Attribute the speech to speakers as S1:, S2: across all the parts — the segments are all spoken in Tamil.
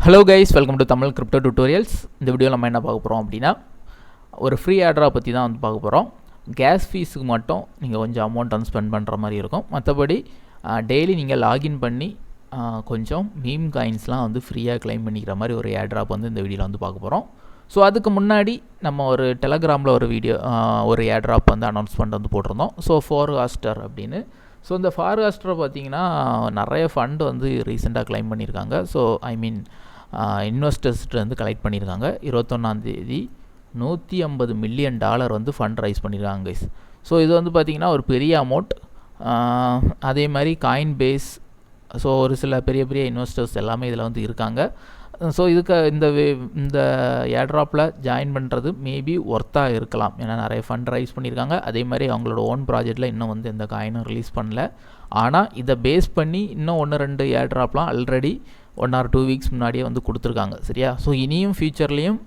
S1: Hello guys, welcome to Tamil crypto tutorials. இந்த வீடியோவில் நம்ம என்ன பார்க்க போகிறோம் அப்படின்னா, ஒரு ஃப்ரீ ஏர்ட்ராப் பற்றி தான் வந்து பார்க்க போகிறோம். கேஸ் ஃபீஸுக்கு மட்டும் நீங்கள் கொஞ்சம் அமௌண்ட் வந்து ஸ்பெண்ட் பண்ணுற மாதிரி இருக்கும். மற்றபடி டெய்லி நீங்கள் லாகின் பண்ணி கொஞ்சம் மீம் காயின்ஸ்லாம் வந்து ஃப்ரீயாக கிளைம் பண்ணிக்கிற மாதிரி ஒரு ஏர்ட்ராப் வந்து இந்த வீடியோவில் வந்து பார்க்க போகிறோம். ஸோ அதுக்கு முன்னாடி நம்ம ஒரு டெலகிராமில் ஒரு ஏர்ட்ராப் வந்து அனௌன்ஸ்மெண்ட் வந்து போட்டிருந்தோம். ஸோ ஃபோர்காஸ்டர் அப்படின்னு. ஸோ இந்த ஃபார்காஸ்டரை பார்த்தீங்கன்னா நிறைய ஃபண்டு வந்து ரீசெண்டாக கிளைம் பண்ணியிருக்காங்க. ஸோ இன்வெஸ்டர்ஸ்ட்டு வந்து கலெக்ட் பண்ணியிருக்காங்க. 21 $150 மில்லியன் வந்து ஃபண்ட் ரைஸ் பண்ணியிருக்காங்க கைஸ். ஸோ இது வந்து பார்த்திங்கன்னா ஒரு பெரிய அமௌண்ட். அதே மாதிரி காயின் பேஸ், ஸோ ஒரு சில பெரிய பெரிய இன்வெஸ்டர்ஸ் எல்லாமே இதில் வந்து இருக்காங்க. ஸோ இதுக்கு இந்த ஏர்ட்ராப்பில் ஜாயின் பண்ணுறது மேபி ஒர்த்தாக இருக்கலாம். ஏன்னா நிறைய ஃபண்ட் ரைஸ் பண்ணியிருக்காங்க. அதே மாதிரி அவங்களோட ஓன் ப்ராஜெக்டில் இன்னும் வந்து எந்த காயினும் ரிலீஸ் பண்ணல. ஆனால் இதை பேஸ் பண்ணி இன்னும் 1-2 ஏர்ட்ராப்லாம் ஆல்ரெடி 1 or 2 வீக்ஸ் முன்னாடியே வந்து கொடுத்துருக்காங்க. சரியா? ஸோ இனியும் ஃபியூச்சர்லேயும்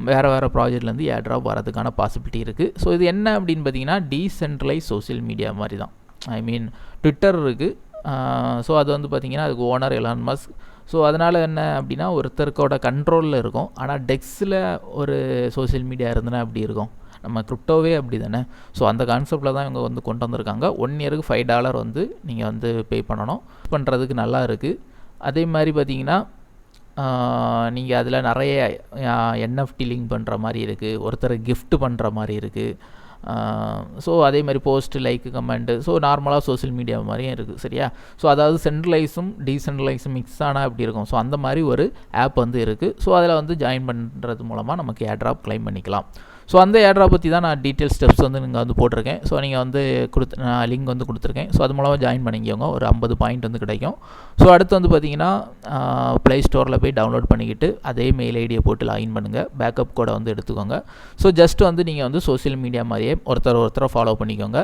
S1: வேறு ப்ராஜெக்ட்லேருந்து ஏர்ட்ராப் வரதுக்கான பாசிபிலிட்டி இருக்குது. ஸோ இது என்ன அப்படின்னு பார்த்தீங்கன்னா, டீசென்ட்ரலைஸ் சோஷியல் மீடியா மாதிரி தான். ட்விட்டர் இருக்குது. ஸோ அது வந்து பார்த்திங்கன்னா அதுக்கு ஓனர் எலான் மஸ்க். ஸோ அதனால் என்ன அப்படின்னா, ஒருத்தருக்கோட கண்ட்ரோலில் இருக்கும். ஆனால் டெக்ஸில் ஒரு சோஷியல் மீடியா இருந்ததுன்னா அப்படி இருக்கும். நம்ம கிரிப்டோவே அப்படி தானே. ஸோ அந்த கான்செப்டில் தான் இவங்க வந்து கொண்டு வந்திருக்காங்க. 1 இயருக்கு $5 வந்து நீங்கள் வந்து பே பண்ணணும். பண்ணுறதுக்கு நல்லா இருக்குது. அதே மாதிரி பார்த்தீங்கன்னா நீங்கள் அதில் நிறைய NFT லிங்க் பண்ணுற மாதிரி இருக்குது. ஒருத்தர் கிஃப்ட் பண்ணுற மாதிரி இருக்குது. ஸோ அதே மாதிரி போஸ்ட்டு, லைக்கு, கமெண்ட்டு, ஸோ நார்மலாக சோஷியல் மீடியா மாதிரியும் இருக்குது. சரியா? ஸோ அதாவது சென்ட்ரலைஸும் டீசென்ட்ரலைஸும் மிக்ஸ் ஆனால் எப்படி இருக்கும். ஸோ அந்த மாதிரி ஒரு ஆப் வந்து இருக்குது. ஸோ அதில் வந்து ஜாயின் பண்ணுறது மூலமாக நமக்கு ஏர்ட்ராப் கிளைம் பண்ணிக்கலாம். ஸோ அந்த ஏர்ட்ராப் பற்றி தான் நான் டீட்டெயில் ஸ்டெப்ஸ் வந்து நீங்கள் வந்து போட்டிருக்கேன். ஸோ நீங்கள் வந்து நான் லிங்க் வந்து கொடுத்துருக்கேன். ஸோ அது மூலமாக ஜாயின் பண்ணிக்கோங்க. ஒரு 50 பாயிண்ட் வந்து கிடைக்கும். ஸோ அடுத்து வந்து பார்த்திங்கன்னா ப்ளே ஸ்டோரில் போய் டவுன்லோட் பண்ணிக்கிட்டு அதே மெயில் ஐடியை போட்டு லாகின் பண்ணுங்கள். பேக்கப் கோடை வந்து எடுத்துக்கோங்க. ஸோ ஜஸ்ட் வந்து நீங்கள் வந்து சோஷியல் மீடியா மாதிரியே ஒருத்தரை ஃபாலோ பண்ணிக்கோங்க.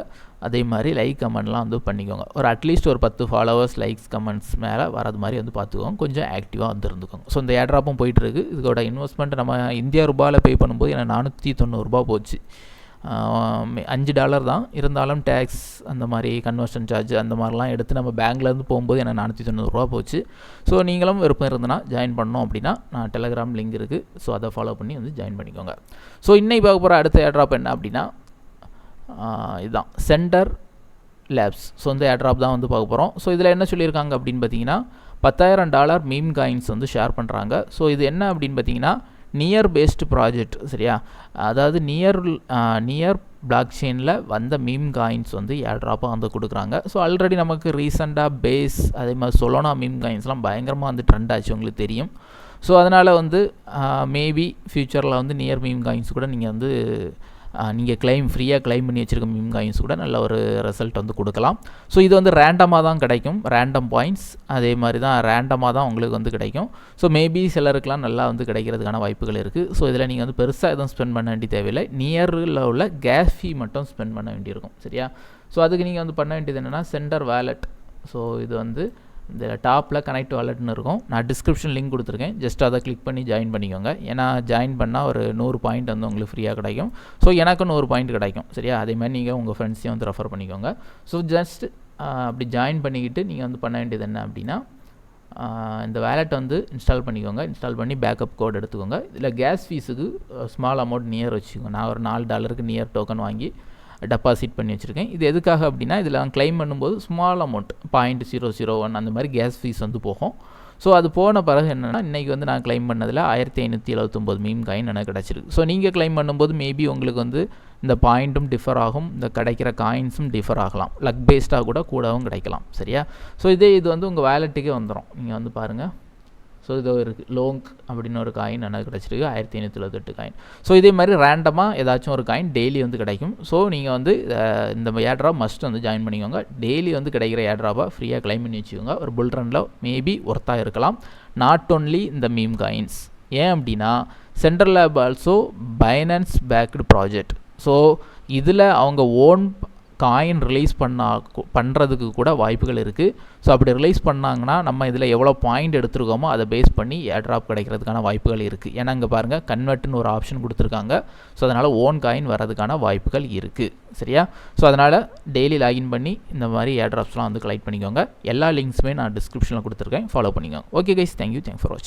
S1: அதே மாதிரி லைக், கமெண்ட்லாம் வந்து பண்ணிக்கோங்க. ஒரு அட்லீஸ்ட் ஒரு 10 ஃபாலோவர்ஸ், லைக்ஸ், கமெண்ட்ஸ் மேலே வரது மாதிரி வந்து பார்த்துக்கோங்க. கொஞ்சம் ஆக்டிவாக வந்து இருந்துக்கோங்க. ஸோ இந்த ஏர்ட்ராப்பும் போயிட்டுருக்கு. இதோட இன்வெஸ்ட்மெண்ட் நம்ம இந்தியா ரூபாயில் பே பண்ணும்போது எனக்கு $490 போச்சு. $5 தான் இருந்தாலும் டேக்ஸ், அந்த மாதிரி கன்வர்ஷன் சார்ஜ் அந்த மாதிரிலாம் எடுத்து நம்ம பேங்க்லேருந்து போகும்போது எனக்கு $490 போச்சு. ஸோ நீங்களும் விருப்பம் இருந்ததுன்னா ஜாயின் பண்ணோம் அப்படின்னா நான் டெலகிராம் லிங்க் இருக்குது. ஸோ அதை ஃபாலோ பண்ணி வந்து ஜாயின் பண்ணிக்கோங்க. ஸோ இன்னைக்கு பார்க்க போகிற அடுத்த ஏர்ட்ராப் என்ன அப்படின்னா, இதுதான் சென்டர் லேப்ஸ். ஸோ இந்த ஏர்ட்ராப் தான் வந்து பார்க்க போகிறோம். ஸோ இதில் என்ன சொல்லியிருக்காங்க அப்படின்னு பார்த்தீங்கன்னா, $10,000 மீம் காயின்ஸ் வந்து ஷேர் பண்ணுறாங்க. ஸோ இது என்ன அப்படின்னு பார்த்தீங்கன்னா, நியர் பேஸ்டு ப்ராஜெக்ட். சரியா? அதாவது நியர் பிளாக் செயினில் வந்த மீம் காயின்ஸ் வந்து ஏர்ட்ராப்பாக வந்து கொடுக்குறாங்க. ஸோ ஆல்ரெடி நமக்கு ரீசெண்டாக பேஸ், அதே மாதிரி சொலோனா மீம் காயின்ஸ்லாம் பயங்கரமாக வந்து ட்ரெண்ட் ஆச்சு, உங்களுக்கு தெரியும். ஸோ அதனால் வந்து மேபி ஃப்யூச்சரில் வந்து நியர் மீம் காயின்ஸ் கூட நீங்கள் வந்து நீங்கள் ஃப்ரீயாக கிளைம் பண்ணி வச்சுருக்க மீம் காயின்ஸ் கூட நல்ல ஒரு ரிசல்ட் வந்து கொடுக்கலாம். ஸோ இது வந்து ரேண்டமாக தான் கிடைக்கும். ரேண்டம் பாயிண்ட்ஸ் அதே மாதிரி தான் ரேண்டமாக தான் உங்களுக்கு வந்து கிடைக்கும். ஸோ மேபி சிலருக்குலாம் நல்லா வந்து கிடைக்கிறதுக்கான வாய்ப்புகள் இருக்குது. ஸோ இதில் நீங்கள் வந்து பெருசாக எதுவும் ஸ்பெண்ட் பண்ண வேண்டிய தேவையில்லை. நியரில் உள்ள கேஸ் ஃபீ மட்டும் ஸ்பெண்ட் பண்ண வேண்டியிருக்கும். சரியா? ஸோ அதுக்கு நீங்கள் வந்து பண்ண வேண்டியது என்னென்னா, சென்டர் வேலெட். ஸோ இது வந்து இந்த டாப்பில் கனெக்ட் வாலெட்னு இருக்கும். நான் டிஸ்கிரிப்ஷன் லிங்க் கொடுத்துருக்கேன். ஜஸ்ட் அதை கிளிக் பண்ணி ஜாயின் பண்ணிக்கோங்க. ஏன்னா ஜாயின் பண்ணால் ஒரு 100 பாயிண்ட் வந்து உங்களுக்கு ஃப்ரீயாக கிடைக்கும். ஸோ எனக்கு 100 பாயிண்ட் கிடைக்கும். சரியா? அதேமாதிரி நீங்கள் உங்கள் ஃப்ரெண்ட்ஸையும் வந்து ரெஃபர் பண்ணிக்கோங்க. ஸோ ஜஸ்ட் அப்படி ஜாயின் பண்ணிக்கிட்டு நீங்கள் வந்து பண்ண வேண்டியது என்ன அப்படின்னா, இந்த வேலெட் வந்து இன்ஸ்டால் பண்ணிக்கோங்க. இன்ஸ்டால் பண்ணி பேக்கப் கோட் எடுத்துக்கோங்க. இதில் கேஸ் ஃபீஸுக்கு ஸ்மால் அமௌண்ட் நியர் வச்சுக்கோங்க. நான் ஒரு $4 நியர் டோக்கன் வாங்கி டெபாசிட் பண்ணி வச்சுருக்கேன். இது எதுக்காக அப்படின்னா, இதில் கிளைம் பண்ணும்போது ஸ்மால் அமௌண்ட் 0.001 அந்த மாதிரி கேஸ் ஃபீஸ் வந்து போகும். ஸோ அது போன பிறகு என்னென்னா, இன்றைக்கி வந்து நான் கிளைம் பண்ணதில் 1579 மீம் காயின் எனக்கு கிடச்சிருக்கு. ஸோ நீங்கள் கிளைம் பண்ணும்போது மேபி உங்களுக்கு வந்து இந்த பாயிண்ட்டும் டிஃபர் ஆகும், இந்த கிடைக்கிற காயின்ஸும் டிஃபர் ஆகலாம். லக் பேஸ்டாக கூடவும் கிடைக்கலாம். சரியா? ஸோ இது வந்து உங்கள் வேலெட்டுக்கே வந்துடும். நீங்கள் வந்து பாருங்கள். ஸோ இது இருக்குது லோங்க் அப்படின்னு ஒரு காயின் எனக்கு கிடச்சிருக்கு, 1578 காயின். ஸோ இதே மாதிரி ரேண்டமாக ஏதாச்சும் ஒரு காயின் டெய்லி வந்து கிடைக்கும். ஸோ நீங்கள் வந்து இந்த ஏர்ட்ராப் மஸ்ட் வந்து ஜாயின் பண்ணிக்கோங்க. டெய்லி வந்து கிடைக்கிற ஏர்ட்ராப்பாக ஃப்ரீயாக கிளைம் பண்ணி வச்சுக்கோங்க. ஒரு புல் ரனில் மேபி ஒர்த்தாக இருக்கலாம். நாட் ஒன்லி இந்த மீம் காயின்ஸ். ஏன் அப்படின்னா, central lab also finance backed project. So இதில் அவங்க ஓன் காயின் ரிலீஸ் பண்ணுறதுக்கு கூட வாய்ப்புகள் இருக்குது. ஸோ அப்படி ரிலீஸ் பண்ணாங்கன்னா நம்ம இதில் எவ்வளோ பாயிண்ட் எடுத்துருக்கோமோ அதை பேஸ் பண்ணி ஏர்ட்ராப் கிடைக்கிறதுக்கான வாய்ப்புகள் இருக்குது. ஏன்னா இங்கே பாருங்கள், கன்வெர்ட்னு ஒரு ஆப்ஷன் கொடுத்துருக்காங்க. ஸோ அதனால் ஓன் காயின் வரதுக்கான வாய்ப்புகள் இருக்குது. சரியா? ஸோ அதனால் டெய்லி லாகின் பண்ணி இந்த மாதிரி ஏர்ட்ராப்ஸ்லாம் வந்து கலெக்ட் பண்ணிக்கோங்க. எல்லா லிங்க்ஸுமே நான் டிஸ்கிரிப்ஷனில் கொடுத்துருக்கேன். ஃபாலோ பண்ணிக்கோங்க. ஓகே கைஸ், தேங்க்யூ ஃபார் வாட்சிங்.